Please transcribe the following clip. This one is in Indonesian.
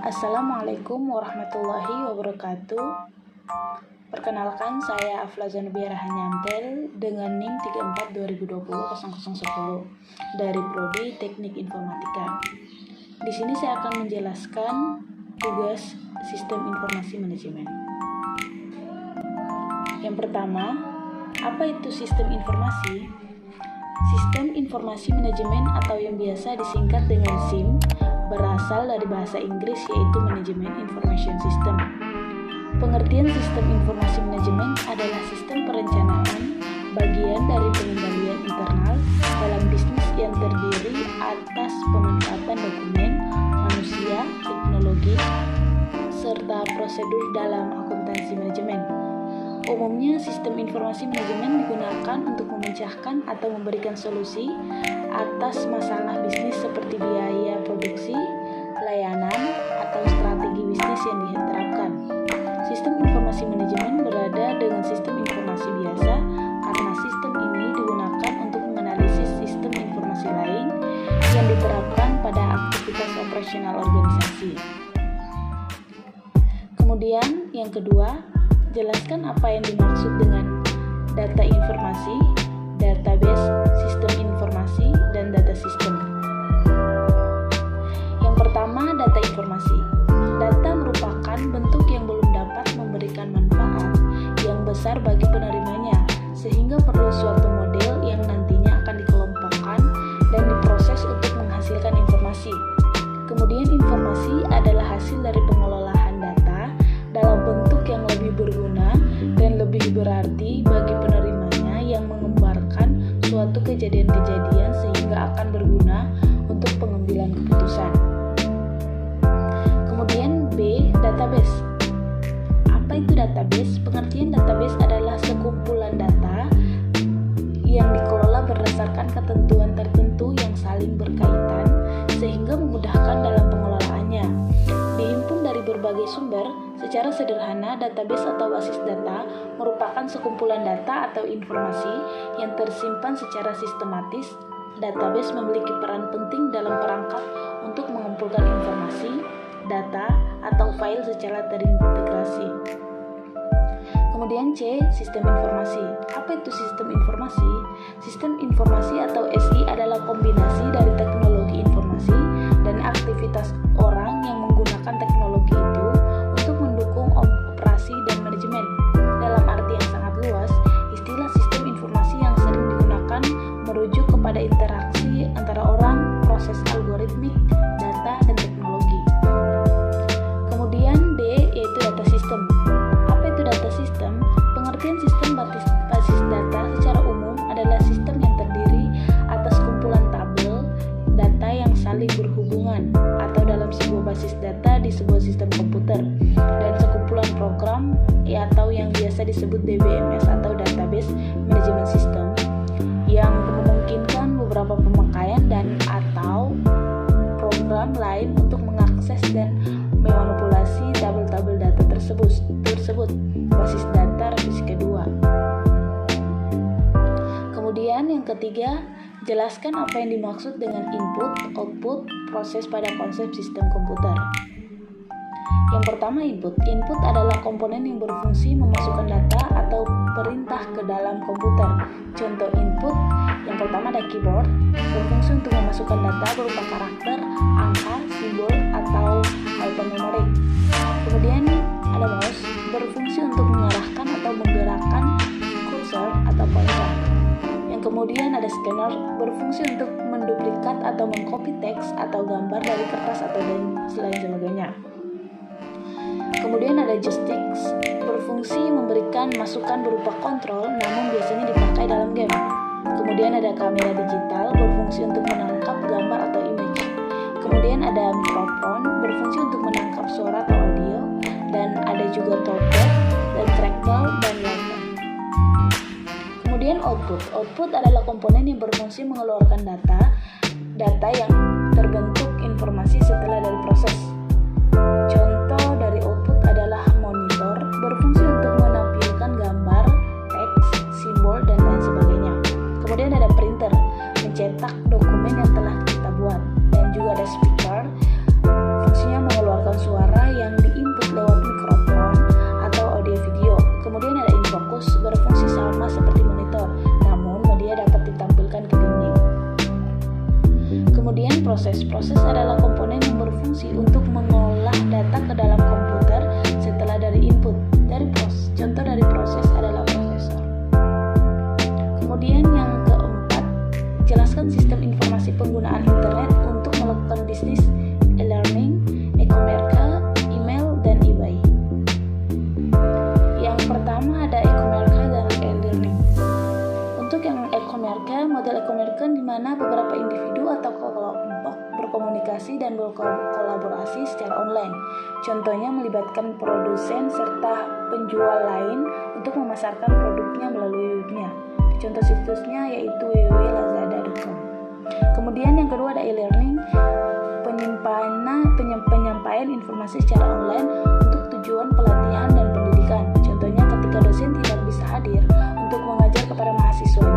Assalamualaikum warahmatullahi wabarakatuh. Perkenalkan, saya Afla Zanubiara Hanyantel dengan NIM 3420200010 dari Prodi Teknik Informatika. Di sini saya akan menjelaskan tugas Sistem Informasi Manajemen. Yang pertama, apa itu sistem informasi? Sistem Informasi Manajemen atau yang biasa disingkat dengan SIM berasal dari bahasa Inggris yaitu Management Information System. Pengertian sistem informasi manajemen adalah sistem perencanaan bagian dari pengendalian internal dalam bisnis yang terdiri atas pemanfaatan dokumen, manusia, teknologi, serta prosedur dalam akuntansi manajemen. Umumnya, sistem informasi manajemen digunakan untuk memecahkan atau memberikan solusi atas masalah bisnis seperti biaya produksi, layanan, atau strategi bisnis yang diterapkan. Sistem informasi manajemen berada dengan sistem informasi biasa karena sistem ini digunakan untuk menganalisis sistem informasi lain yang diterapkan pada aktivitas operasional organisasi. Kemudian, yang kedua, jelaskan apa yang dimaksud dengan data informasi, database, sistem informasi, dan data sistem. Yang pertama, data informasi. Data merupakan bentuk yang belum dapat memberikan manfaat yang besar bagi penerimanya, sehingga perlu suatu model yang nantinya akan dikelompokkan dan diproses untuk menghasilkan informasi. Kemudian informasi adalah hasil dari pengelolaan data dalam bentuk yang lebih berguna dan lebih berarti bagi penerimanya yang menggambarkan suatu kejadian-kejadian sehingga akan berguna untuk pengambilan keputusan. Kemudian B, database. Apa itu database? Pengertian database adalah sekumpulan data yang dikelola berdasarkan ketentuan tertentu yang saling berkaitan sehingga memudahkan dalam pengelolaannya. Dihimpun dari berbagai sumber. Secara sederhana, database atau basis data merupakan sekumpulan data atau informasi yang tersimpan secara sistematis. Database memiliki peran penting dalam perangkat untuk mengumpulkan informasi, data, atau file secara terintegrasi. Kemudian C, sistem informasi. Apa itu sistem informasi? Sistem informasi atau SI adalah kombinasi dari teknologi informasi dan aktivitas orang yang menggunakan teknologi itu untuk mendukung operasi dan manajemen. Dalam arti yang sangat luas, istilah sistem informasi yang sering digunakan merujuk kepada interaksi antara orang, proses algoritmik, data, dan teknologi. Kemudian D, yaitu data sistem. Apa itu data sistem? Pengertian sistem basis data secara umum adalah sistem yang terdiri atas kumpulan tabel data yang saling berhubungan atau dalam sebuah basis data di sebuah sistem komputer dan sekumpulan program atau yang biasa disebut DBMS atau Database Management System yang memungkinkan beberapa pemakaian dan atau program lain untuk mengakses dan memanipulasi tabel-tabel data tersebut basis data revisi kedua. Kemudian yang ketiga, jelaskan apa yang dimaksud dengan input, output, proses pada konsep sistem komputer. Yang pertama, input. Input adalah komponen yang berfungsi memasukkan data atau perintah ke dalam komputer. Contoh input, yang pertama ada keyboard, berfungsi untuk memasukkan data berupa karakter, angka, simbol, atau alphanumerik. Kemudian ada mouse, berfungsi untuk mengarahkan atau menggerakkan kursor atau pointer. Yang kemudian ada scanner, berfungsi untuk menduplikat atau mengcopy teks atau gambar dari kertas atau dan selain sebagainya. Kemudian ada joysticks, berfungsi memberikan masukan berupa kontrol namun biasanya dipakai dalam game. Kemudian ada kamera digital, berfungsi untuk menangkap gambar atau image. Kemudian ada mikrofon, berfungsi untuk menangkap suara atau audio. Dan ada juga talkback dan trackball dan lainnya. Kemudian output. Output adalah komponen yang berfungsi mengeluarkan data yang terbentuk informasi setelah dari proses. Contoh dari output adalah monitor, berfungsi untuk menampilkan gambar, teks, simbol, dan lain sebagainya. Kemudian ada printer, mencetak dokumen yang telah kita buat. Dan juga ada speaker, fungsinya mengeluarkan suara informasi secara online. Contohnya melibatkan produsen serta penjual lain untuk memasarkan produknya melalui webnya. Contoh situsnya yaitu www.lazada.com. Kemudian yang kedua ada e-learning, penyampaian informasi secara online untuk tujuan pelatihan dan pendidikan. Contohnya ketika dosen tidak bisa hadir untuk mengajar kepada mahasiswa